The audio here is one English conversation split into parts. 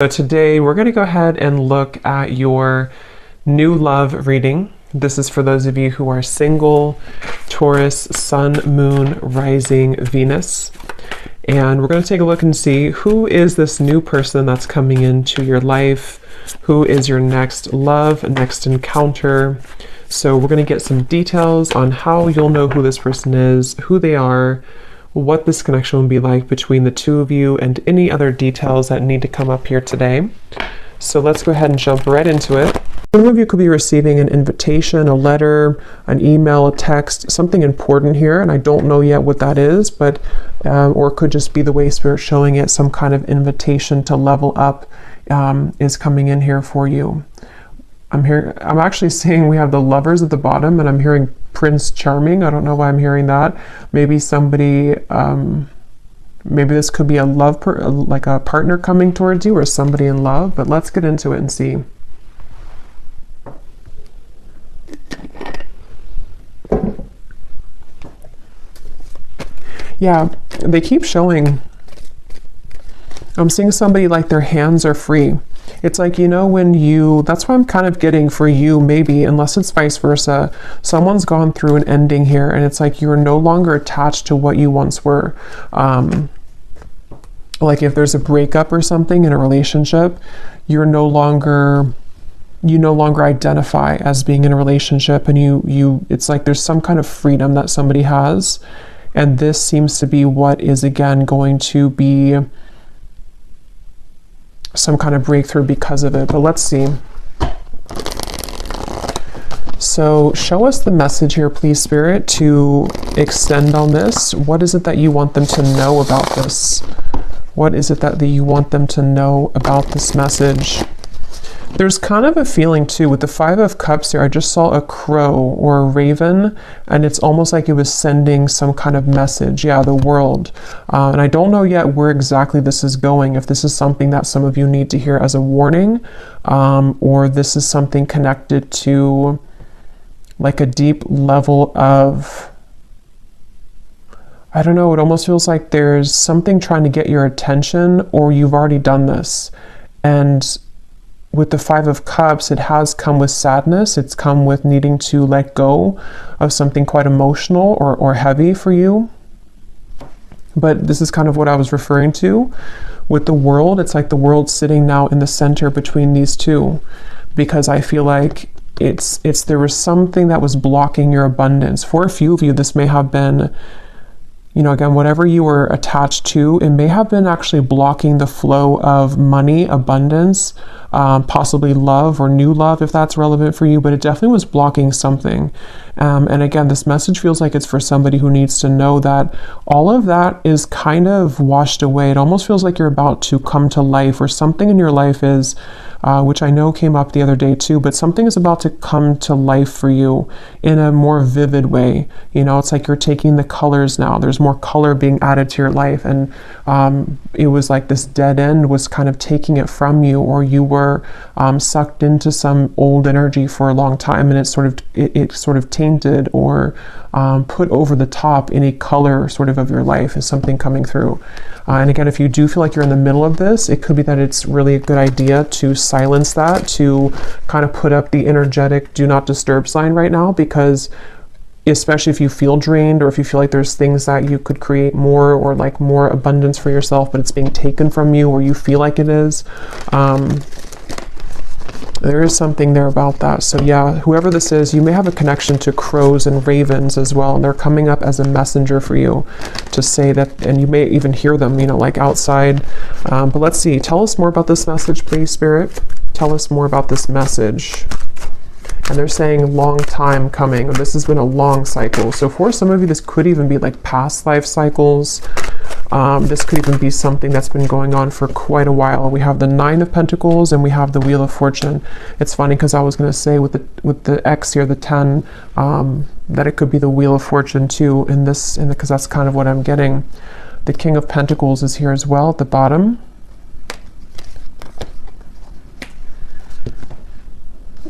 So today we're going to go ahead and look at your new love reading. This is for those of you who are single, Taurus, Sun, Moon, Rising, Venus. And we're going to take a look and see who is this new person that's coming into your life, who is your next love, next encounter. So we're going to get some details on how you'll know who this person is, who they are, what this connection will be like between the two of you, and any other details that need to come up here today. So let's go ahead and jump right into it. Some of you could be receiving an invitation, a letter, an email, a text, something important here, and I don't know yet what that is, but or it could just be the way Spirit's showing it, some kind of invitation to level up is coming in here for you. I'm actually seeing we have the Lovers at the bottom, and I'm hearing Prince Charming. I don't know why I'm hearing that. Maybe somebody, maybe this could be a love, like a partner coming towards you, or somebody in love, but let's get into it and see. Yeah, they keep showing, I'm seeing somebody like their hands are free. It's like, you know, when you, that's what I'm kind of getting for you, maybe, unless it's vice versa. Someone's gone through an ending here, and it's like you're no longer attached to what you once were. Like if there's a breakup or something in a relationship, you no longer identify as being in a relationship, and it's like there's some kind of freedom that somebody has. And this seems to be what is again going to be some kind of breakthrough because of it. But let's see. So show us the message here, please, Spirit, to extend on this. What is it that you want them to know about this? What is it that you want them to know about this message? There's kind of a feeling too with the Five of Cups here. I just saw a crow or a raven, and it's almost like it was sending some kind of message. Yeah, the world. And I don't know yet where exactly this is going, if this is something that some of you need to hear as a warning, or this is something connected to like a deep level of, I don't know, it almost feels like there's something trying to get your attention, or you've already done this. And with the Five of Cups, it has come with sadness. It's come with needing to let go of something quite emotional or heavy for you. But this is kind of what I was referring to with the world. It's like the world sitting now in the center between these two, because I feel like there was something that was blocking your abundance. For a few of you, this may have been, you know, again, whatever you were attached to, it may have been actually blocking the flow of money, abundance, possibly love or new love, if that's relevant for you, but it definitely was blocking something. And again, this message feels like it's for somebody who needs to know that all of that is kind of washed away. It almost feels like you're about to come to life, or something in your life is, which I know came up the other day too, but something is about to come to life for you in a more vivid way. You know, it's like you're taking the colors now. There's more color being added to your life, and it was like this dead end was kind of taking it from you, or you were sucked into some old energy for a long time, and it sort of tainted or put over the top any color sort of your life is something coming through. And again, if you do feel like you're in the middle of this, it could be that it's really a good idea to silence that, to kind of put up the energetic do not disturb sign right now, because especially if you feel drained, or if you feel like there's things that you could create more, or like more abundance for yourself, but it's being taken from you, or you feel like it is, there is something there about that. So yeah, whoever this is, you may have a connection to crows and ravens as well, and they're coming up as a messenger for you to say that, and you may even hear them, you know, like outside. But let's see, tell us more about this message, please, Spirit. Tell us more about this message. And they're saying long time coming. This has been a long cycle. So for some of you, this could even be like past life cycles. This could even be something that's been going on for quite a while. We have the Nine of Pentacles, and we have the Wheel of Fortune. It's funny because I was going to say with the X here, the 10, that it could be the Wheel of Fortune too in this, because that's kind of what I'm getting. The King of Pentacles is here as well at the bottom.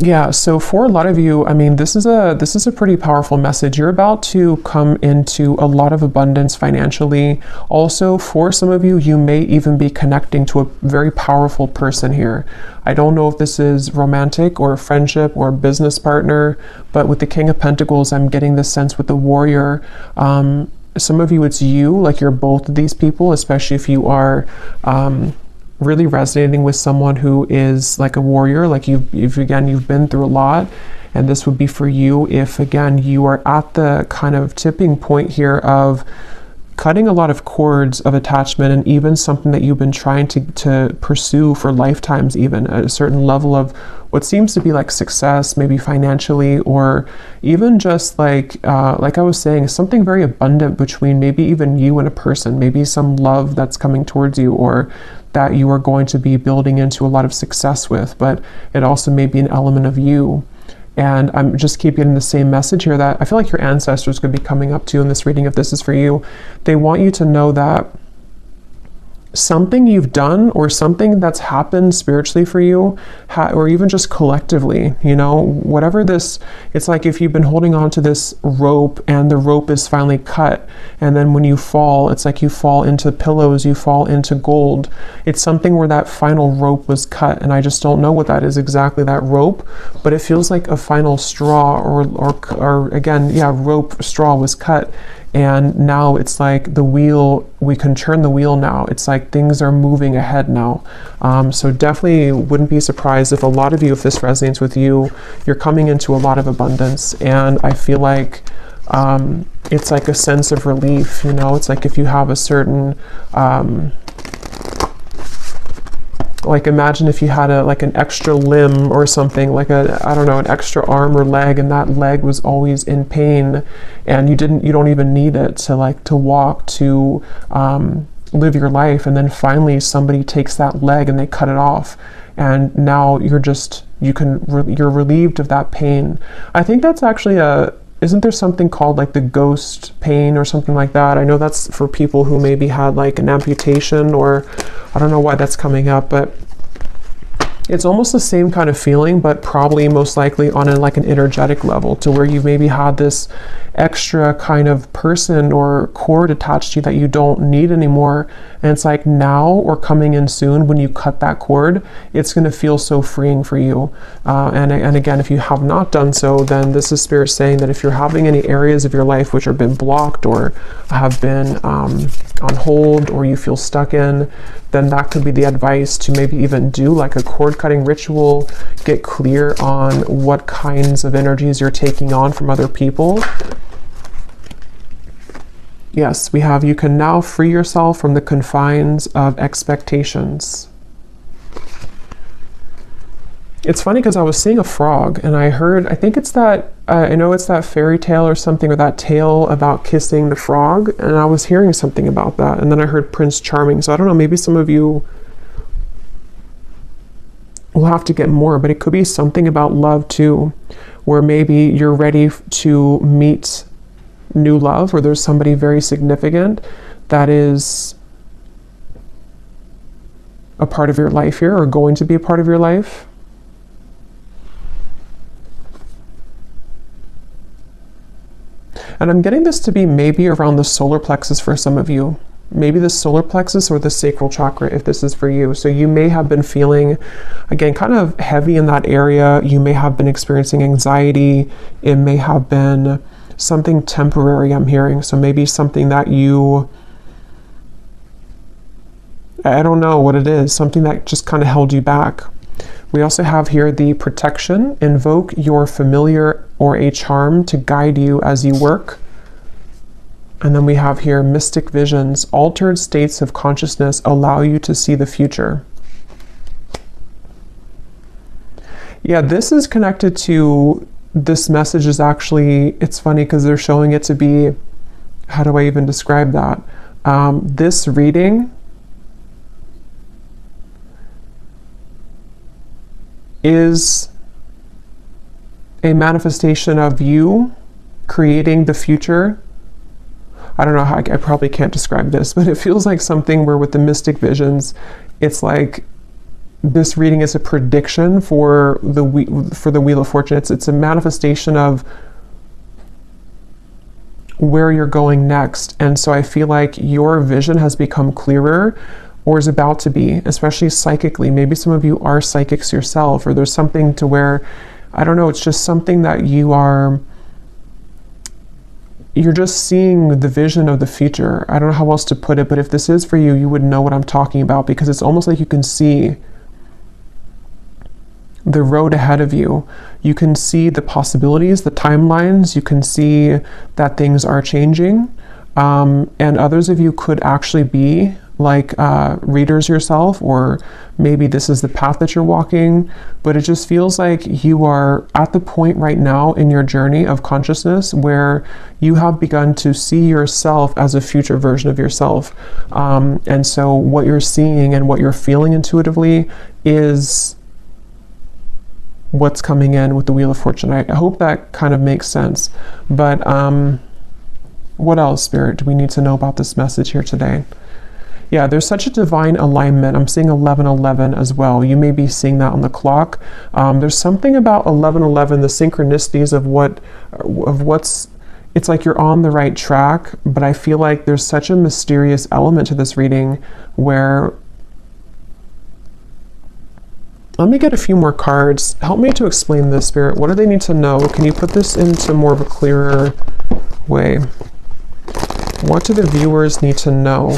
Yeah, so for a lot of you, I mean, this is a pretty powerful message. You're about to come into a lot of abundance financially. Also, for some of you, you may even be connecting to a very powerful person here. I don't know if this is romantic or a friendship or a business partner, but with the King of Pentacles, I'm getting this sense with the Warrior. Some of you, it's you, like you're both of these people, especially if you are really resonating with someone who is like a warrior, like you've been through a lot, and this would be for you if, again, you are at the kind of tipping point here of cutting a lot of cords of attachment, and even something that you've been trying to pursue for lifetimes, even at a certain level of what seems to be like success, maybe financially, or even just like I was saying, something very abundant between maybe even you and a person, maybe some love that's coming towards you, or that you are going to be building into a lot of success with, but it also may be an element of you. And I'm just keep getting the same message here that I feel like your ancestors could be coming up to you in this reading if this is for you. They want you to know that something you've done or something that's happened spiritually for you, or even just collectively, you know, whatever this, it's like if you've been holding on to this rope and the rope is finally cut, and then when you fall, it's like you fall into pillows, you fall into gold. It's something where that final rope was cut, and I just don't know what that is exactly, that rope, but it feels like a final straw, or again, yeah, rope, straw was cut. And now it's like the wheel, we can turn the wheel now. It's like things are moving ahead now. So definitely wouldn't be surprised if a lot of you, if this resonates with you, you're coming into a lot of abundance. And I feel like it's like a sense of relief, you know, it's like if you have a certain, like imagine if you had like an extra limb or something, like I don't know, an extra arm or leg, and that leg was always in pain, and you don't even need it to walk, to live your life, and then finally somebody takes that leg and they cut it off, and now you're relieved of that pain. I think that's actually isn't there something called like the ghost pain or something like that? I know that's for people who maybe had like an amputation, or I don't know why that's coming up, but it's almost the same kind of feeling, but probably most likely on like an energetic level, to where you maybe had this extra kind of person or cord attached to you that you don't need anymore. And it's like now, or coming in soon, when you cut that cord, it's going to feel so freeing for you. And again, if you have not done so, then this is Spirit saying that if you're having any areas of your life which have been blocked or have been on hold, or you feel stuck in, then that could be the advice to maybe even do like a cord cutting ritual, get clear on what kinds of energies you're taking on from other people. Yes, we have, you can now free yourself from the confines of expectations. It's funny because I was seeing a frog, and I think it's that, I know it's that fairy tale or something, or that tale about kissing the frog, and I was hearing something about that, and then I heard Prince Charming, so I don't know, maybe some of you will have to get more, but it could be something about love too, where maybe you're ready to meet new love, or there's somebody very significant that is a part of your life here, or going to be a part of your life. And I'm getting this to be maybe around the solar plexus for some of you. Maybe the solar plexus or the sacral chakra, if this is for you. So you may have been feeling, again, kind of heavy in that area. You may have been experiencing anxiety. It may have been something temporary, I'm hearing. So maybe something that I don't know what it is, something that just kind of held you back. We also have here the protection. Invoke your familiar or a charm to guide you as you work. And then we have here mystic visions. Altered states of consciousness allow you to see the future. Yeah, this is connected to, this message is actually, it's funny because they're showing it to be, how do I even describe that? This reading is a manifestation of you creating the future. I don't know how, I probably can't describe this, but it feels like something where with the mystic visions, it's like this reading is a prediction for the Wheel of Fortune. It's a manifestation of where you're going next. And so I feel like your vision has become clearer, or is about to be, especially psychically. Maybe some of you are psychics yourself, or there's something to where, I don't know, it's just something that you're just seeing the vision of the future. I don't know how else to put it, but if this is for you, you would know what I'm talking about, because it's almost like you can see the road ahead of you. You can see the possibilities, the timelines. You can see that things are changing. And others of you could actually be like readers yourself, or maybe this is the path that you're walking, but it just feels like you are at the point right now in your journey of consciousness where you have begun to see yourself as a future version of yourself. And so what you're seeing and what you're feeling intuitively is what's coming in with the Wheel of Fortune. I hope that kind of makes sense. But what else, Spirit, do we need to know about this message here today? Yeah, there's such a divine alignment. I'm seeing 1111 as well. You may be seeing that on the clock. There's something about 1111, the synchronicities of what's, it's like you're on the right track, but I feel like there's such a mysterious element to this reading where, let me get a few more cards. Help me to explain this, Spirit. What do they need to know? Can you put this into more of a clearer way? What do the viewers need to know?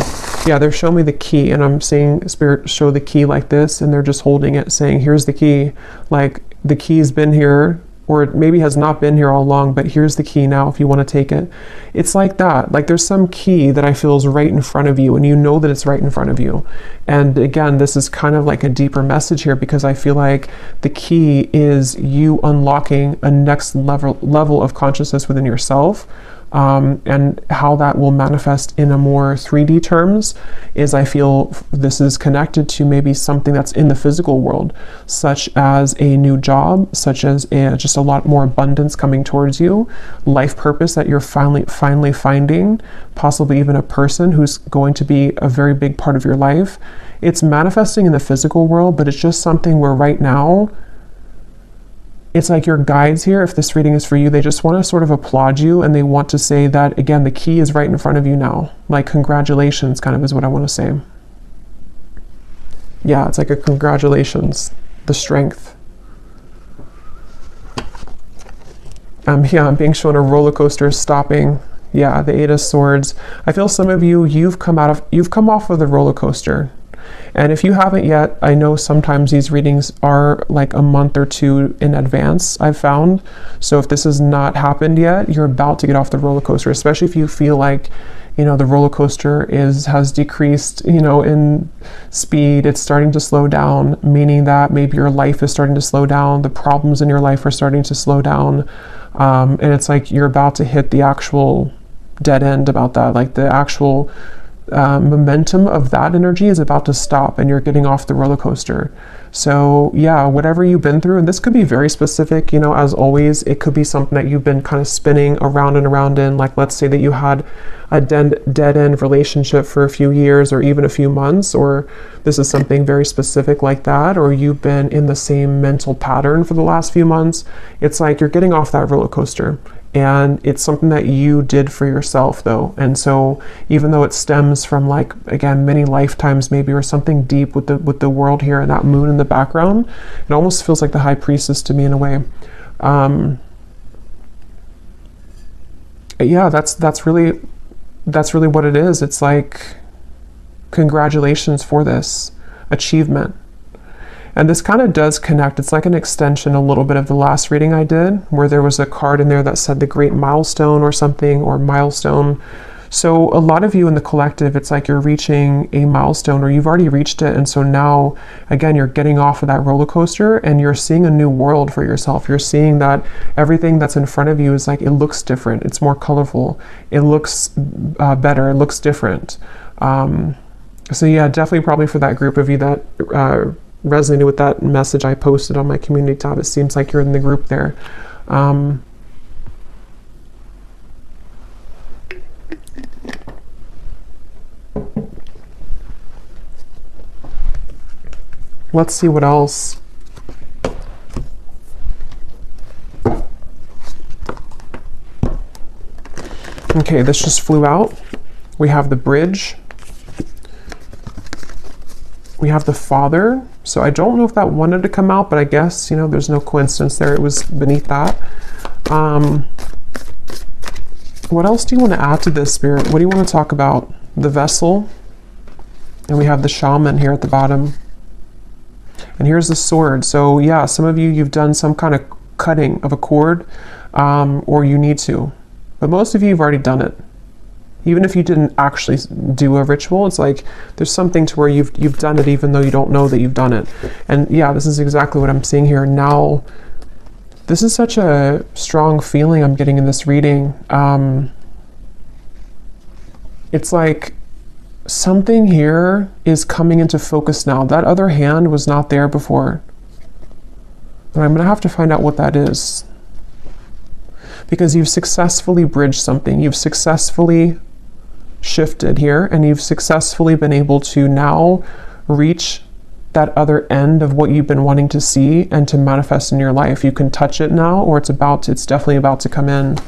Yeah, they're showing me the key, and I'm seeing Spirit show the key like this, and they're just holding it saying, here's the key. Like the key's been here, or it maybe has not been here all along, but here's the key now if you want to take it. It's like that. Like there's some key that I feel is right in front of you, and you know that it's right in front of you. And again, this is kind of like a deeper message here, because I feel like the key is you unlocking a next level of consciousness within yourself. And how that will manifest in a more 3D terms is, I feel this is connected to maybe something that's in the physical world, such as a new job, such as just a lot more abundance coming towards you, life purpose that you're finally finding, possibly even a person who's going to be a very big part of your life. It's manifesting in the physical world, but it's just something where right now, it's like your guides here, if this reading is for you, they just want to sort of applaud you, and they want to say that, again, the key is right in front of you now. Like, congratulations, kind of is what I want to say. Yeah, it's like a congratulations, the strength. Yeah, I'm being shown a roller coaster stopping. Yeah, the 8 of Swords. I feel some of you, you've come off of the roller coaster. And if you haven't yet, I know sometimes these readings are like a month or two in advance, I've found. So if this has not happened yet, you're about to get off the roller coaster, especially if you feel like, you know, the roller coaster has decreased, you know, in speed. It's starting to slow down, meaning that maybe your life is starting to slow down. The problems in your life are starting to slow down. And it's like you're about to hit the actual dead end about that, like the actual momentum of that energy is about to stop, and you're getting off the roller coaster. So yeah, whatever you've been through, and this could be very specific, you know, as always, it could be something that you've been kind of spinning around and around in. Like, let's say that you had a dead end relationship for a few years or even a few months, or this is something very specific like that, or you've been in the same mental pattern for the last few months. It's like you're getting off that roller coaster. And it's something that you did for yourself, though. And so even though it stems from, like, again, many lifetimes maybe, or something deep with the world here and that moon in the background, it almost feels like the High Priestess to me in a way. Yeah, that's really what it is. It's like, congratulations for this achievement. And this kind of does connect. It's like an extension a little bit of the last reading I did, where there was a card in there that said the great milestone or something, or milestone. So a lot of you in the collective, it's like you're reaching a milestone, or you've already reached it. And so now, again, you're getting off of that roller coaster, and you're seeing a new world for yourself. You're seeing that everything that's in front of you is like, it looks different. It's more colorful. It looks better. It looks different. So yeah, definitely probably for that group of you that resonated with that message I posted on my community tab. It seems like you're in the group there. Let's see what else. Okay, this just flew out. We have the bridge. We have the Father. So I don't know if that wanted to come out, but I guess, you know, there's no coincidence there. It was beneath that. What else do you want to add to this, Spirit? What do you want to talk about? The vessel. And we have the shaman here at the bottom. And here's the sword. So yeah, some of you, you've done some kind of cutting of a cord, or you need to. But most of you have already done it. Even if you didn't actually do a ritual, it's like there's something to where you've done it even though you don't know that you've done it. And yeah, this is exactly what I'm seeing here. Now, this is such a strong feeling I'm getting in this reading. It's like something here is coming into focus now. That other hand was not there before. And I'm going to have to find out what that is. Because you've successfully bridged something. You've successfully shifted here, and you've successfully been able to now reach that other end of what you've been wanting to see and to manifest in your life. You can touch it now, or it's definitely about to come in.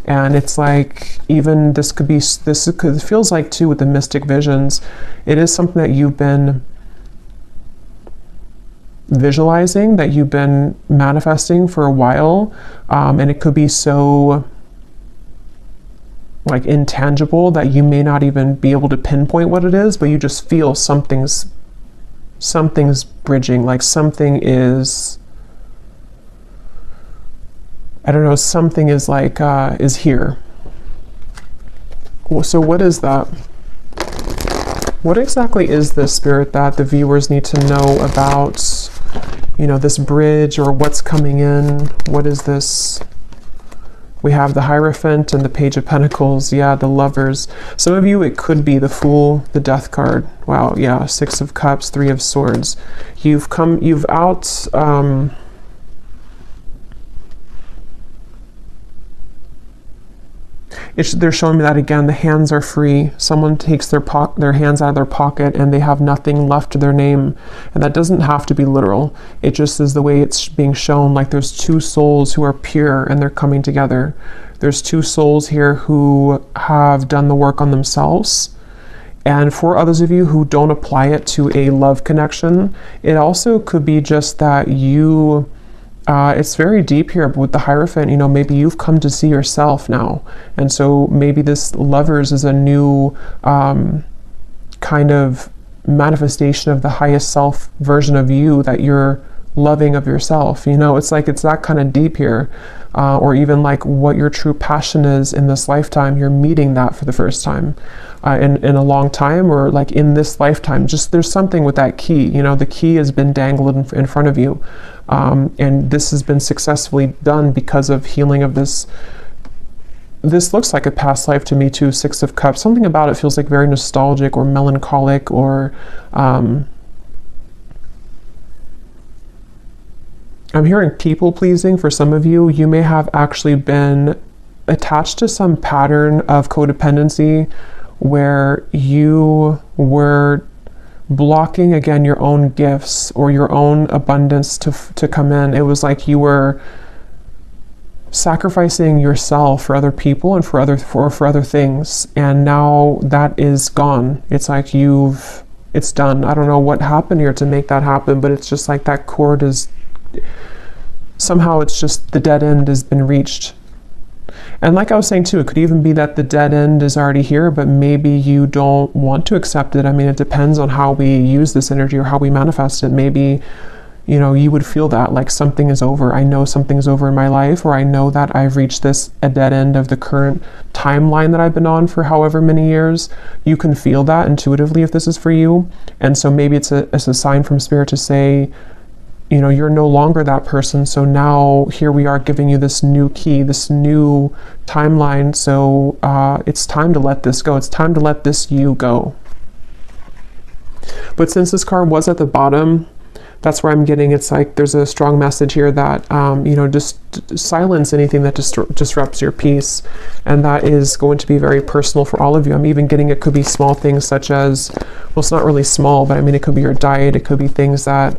And it's like, even this feels like too with the mystic visions, it is something that you've been visualizing, that you've been manifesting for a while, and it could be so like intangible that you may not even be able to pinpoint what it is, but you just feel something's bridging, like something is, I don't know, something is like is here. So what is that? What exactly is this, Spirit, that the viewers need to know about, you know, this bridge, or what's coming in? What is this? We have the Hierophant and the Page of Pentacles. Yeah, the Lovers. Some of you, it could be the Fool, the Death card. Wow, yeah, Six of Cups, Three of Swords. You've out... they're showing me that again. The hands are free. Someone takes their hands out of their pocket and they have nothing left to their name. And that doesn't have to be literal. It just is the way it's being shown. Like there's two souls who are pure and they're coming together. There's two souls here who have done the work on themselves. And for others of you who don't apply it to a love connection, it also could be just that you... it's very deep here with the Hierophant. You know, maybe you've come to see yourself now. And so maybe this Lovers is a new kind of manifestation of the highest self version of you that you're loving of yourself. You know, it's like it's that kind of deep here. Or even like what your true passion is in this lifetime. You're meeting that for the first time in a long time, or like in this lifetime. Just there's something with that key. You know, the key has been dangled in front of you. And this has been successfully done because of healing of this. This looks like a past life to me too, Six of Cups. Something about it feels like very nostalgic or melancholic, or I'm hearing people pleasing for some of you. You may have actually been attached to some pattern of codependency where you were blocking, again, your own gifts or your own abundance to come in. It was like you were sacrificing yourself for other people and for other things, and now that is gone. It's like it's done. I don't know what happened here to make that happen, but it's just like that cord is somehow, it's just the dead end has been reached. And like I was saying too, it could even be that the dead end is already here, but maybe you don't want to accept it. I mean, it depends on how we use this energy or how we manifest it. Maybe, you know, you would feel that like something is over. I know something's over in my life, or I know that I've reached a dead end of the current timeline that I've been on for however many years. You can feel that intuitively if this is for you. And so maybe it's a sign from Spirit to say, you know, you're no longer that person. So now here we are giving you this new key, this new timeline. So it's time to let this go. It's time to let this you go. But since this card was at the bottom, That's where I'm getting, it's like there's a strong message here that, you know, just silence anything that disrupts your peace. And that is going to be very personal for all of you. I'm even getting, it could be small things such as, well, it's not really small, but I mean, it could be your diet. It could be things that,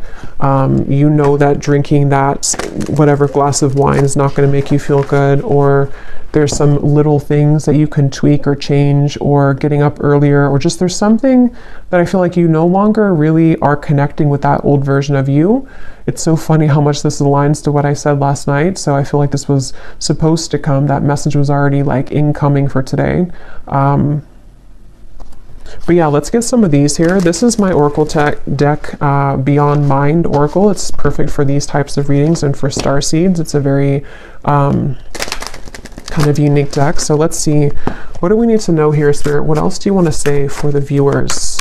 you know, that drinking that whatever glass of wine is not going to make you feel good, or there's some little things that you can tweak or change, or getting up earlier, or just there's something that I feel like you no longer really are connecting with that old version of you. It's so funny how much this aligns to what I said last night. So I feel like this was supposed to come. That message was already like incoming for today. But yeah, let's get some of these here. This is my Oracle deck, Beyond Mind Oracle. It's perfect for these types of readings and for star seeds. It's a very kind of unique deck. So let's see, what do we need to know here, Spirit? What else do you want to say for the viewers?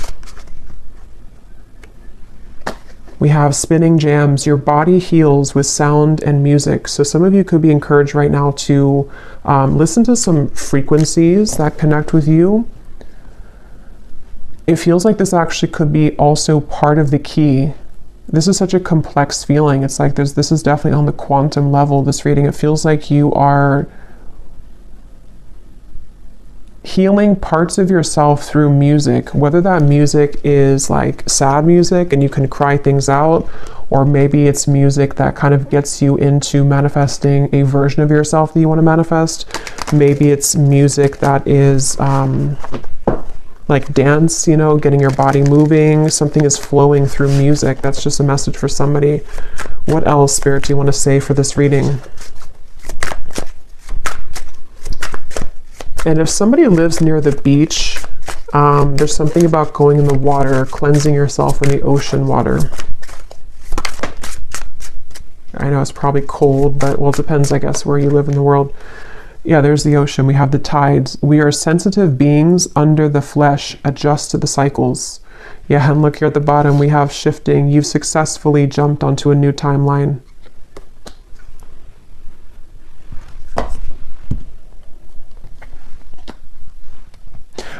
We have spinning jams. Your body heals with sound and music. So some of you could be encouraged right now to listen to some frequencies that connect with you. It feels like this actually could be also part of the key. This is such a complex feeling. It's like this is definitely on the quantum level, this reading. It feels like you are healing parts of yourself through music, whether that music is like sad music and you can cry things out, or maybe it's music that kind of gets you into manifesting a version of yourself that you want to manifest. Maybe it's music that is like dance, you know, getting your body moving. Something is flowing through music. That's just a message for somebody. What else, Spirit, do you want to say for this reading? And if somebody lives near the beach, there's something about going in the water, cleansing yourself in the ocean water. I know it's probably cold, but well, it depends, I guess, where you live in the world. Yeah, there's the ocean. We have the tides. We are sensitive beings under the flesh, adjust to the cycles. Yeah, and look here at the bottom, we have shifting. You've successfully jumped onto a new timeline.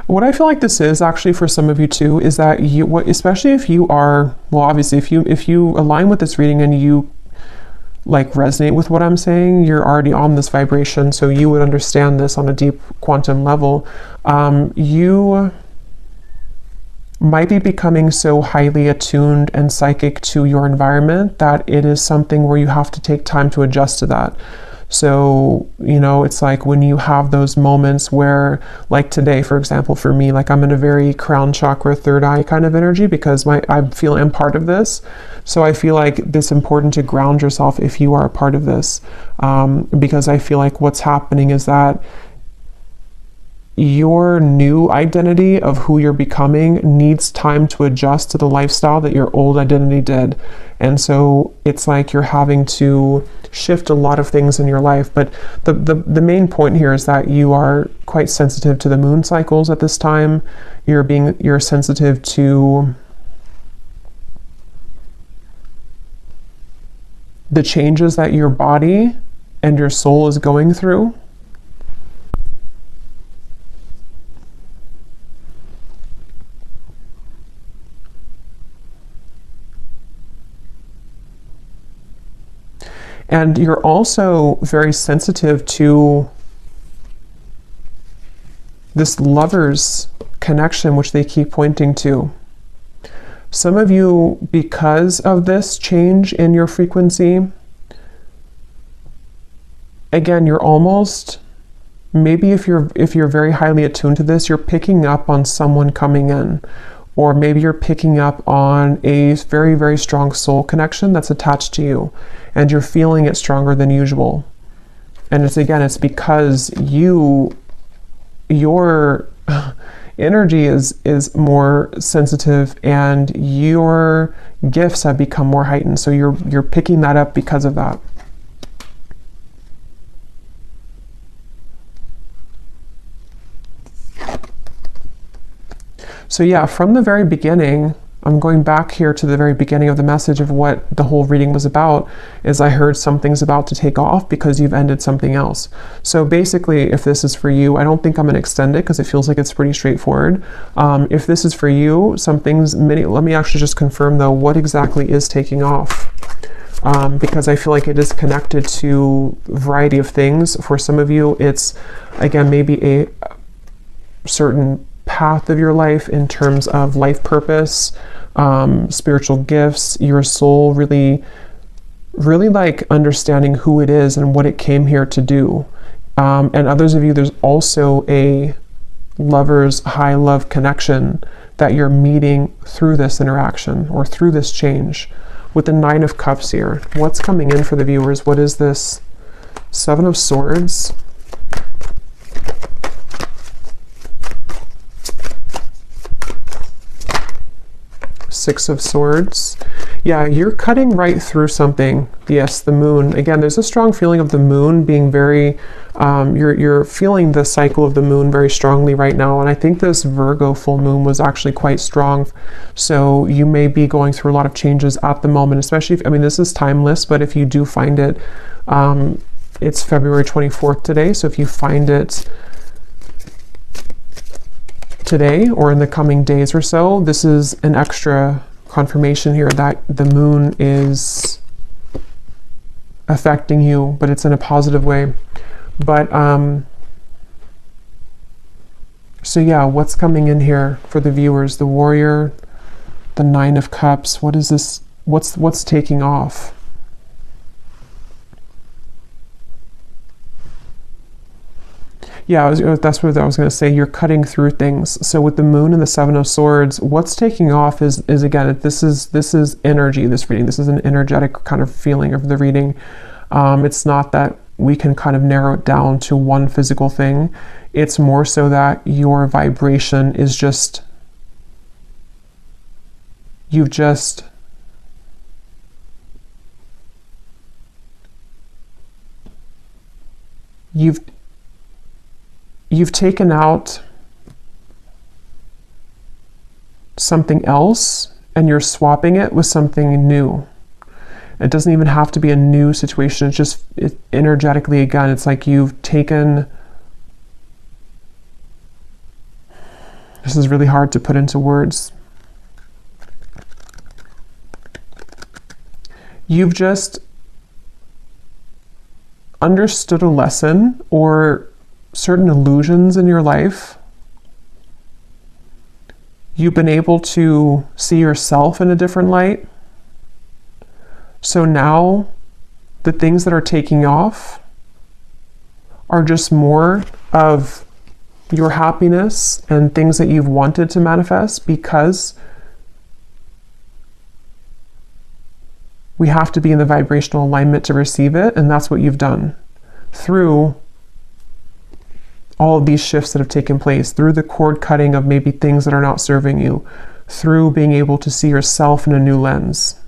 What I feel like this is actually for some of you too, is that you, especially if you are, well, obviously if you align with this reading and you like resonate with what I'm saying, you're already on this vibration, so you would understand this on a deep quantum level. You might be becoming so highly attuned and psychic to your environment that it is something where you have to take time to adjust to that. So, you know, it's like when you have those moments where, like today, for example, for me, like I'm in a very crown chakra, third eye kind of energy because I feel I'm part of this. So I feel like it's important to ground yourself if you are a part of this, because I feel like what's happening is that your new identity of who you're becoming needs time to adjust to the lifestyle that your old identity did. And so it's like you're having to shift a lot of things in your life. But the main point here is that you are quite sensitive to the moon cycles at this time. You're sensitive to the changes that your body and your soul is going through. And you're also very sensitive to this lover's connection, which they keep pointing to. Some of you, because of this change in your frequency, again, you're almost, maybe if you're very highly attuned to this, you're picking up on someone coming in. Or maybe you're picking up on a very, very strong soul connection that's attached to you, and you're feeling it stronger than usual. And it's because your energy is more sensitive and your gifts have become more heightened. So you're picking that up because of that. So yeah, from the very beginning, I'm going back here to the very beginning of the message of what the whole reading was about, is I heard something's about to take off because you've ended something else. So basically, if this is for you, I don't think I'm going to extend it because it feels like it's pretty straightforward. If this is for you, let me actually just confirm though, what exactly is taking off? Because I feel like it is connected to a variety of things. For some of you, it's, again, maybe a certain path of your life in terms of life purpose, spiritual gifts, your soul really like understanding who it is and what it came here to do. And others of you, there's also a lover's high love connection that you're meeting through this interaction or through this change. With the 9 of Cups here, what's coming in for the viewers? What is this? 7 of Swords. Six of Swords. Yeah, you're cutting right through something. Yes, the moon. Again, there's a strong feeling of the moon being very, you're feeling the cycle of the moon very strongly right now. And I think this Virgo full moon was actually quite strong. So you may be going through a lot of changes at the moment, especially if, I mean, this is timeless, but if you do find it, it's February 24th today. So if you find it today or in the coming days or so, this is an extra confirmation here that the moon is affecting you, but it's in a positive way. But so yeah, what's coming in here for the viewers? The Warrior, the 9 of Cups. What is this? What's taking off? Yeah, that's what I was going to say. You're cutting through things. So with the moon and the 7 of Swords, what's taking off is again, this is energy, this reading. This is an energetic kind of feeling of the reading. It's not that we can kind of narrow it down to one physical thing. It's more so that your vibration is just, you've taken out something else and you're swapping it with something new. It doesn't even have to be a new situation. It's just energetically, again, it's like you've taken, this is really hard to put into words. You've just understood a lesson or certain illusions in your life. You've been able to see yourself in a different light. So now the things that are taking off are just more of your happiness and things that you've wanted to manifest, because we have to be in the vibrational alignment to receive it. And that's what you've done through all of these shifts that have taken place, through the cord cutting of maybe things that are not serving you, through being able to see yourself in a new lens.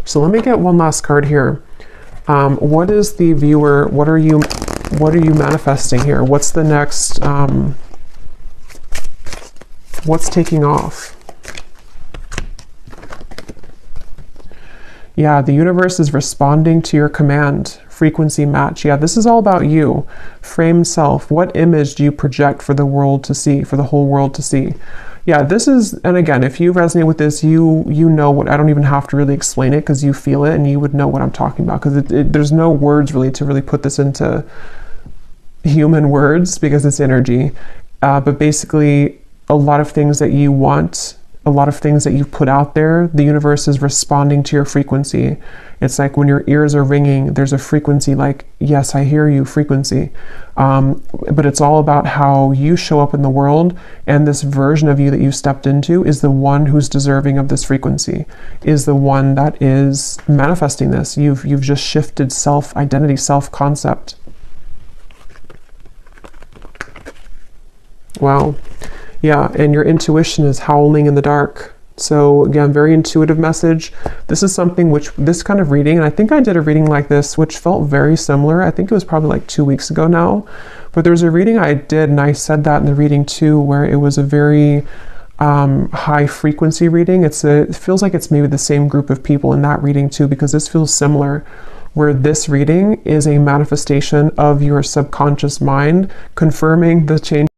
So let me get one last card here. What is the viewer, what are you manifesting here? What's the next, what's taking off? Yeah, the universe is responding to your command. Frequency match. Yeah, this is all about you. Framed self. What image do you project for the world to see, for the whole world to see? Yeah, this is, and again, if you resonate with this, you know what, I don't even have to really explain it because you feel it and you would know what I'm talking about, because there's no words really to really put this into human words because it's energy. But basically, a lot of things that you want, a lot of things that you've put out there, the universe is responding to your frequency. It's like when your ears are ringing, there's a frequency like, yes, I hear you frequency. But it's all about how you show up in the world, and this version of you that you stepped into is the one who's deserving of this frequency, is the one that is manifesting this. You've just shifted self-identity, self-concept. Wow. Yeah, and your intuition is howling in the dark. So again, very intuitive message. This is something which, this kind of reading, and I think I did a reading like this, which felt very similar. I think it was probably like 2 weeks ago now. But there was a reading I did, and I said that in the reading too, where it was a very high frequency reading. It feels like it's maybe the same group of people in that reading too, because this feels similar, where this reading is a manifestation of your subconscious mind confirming the change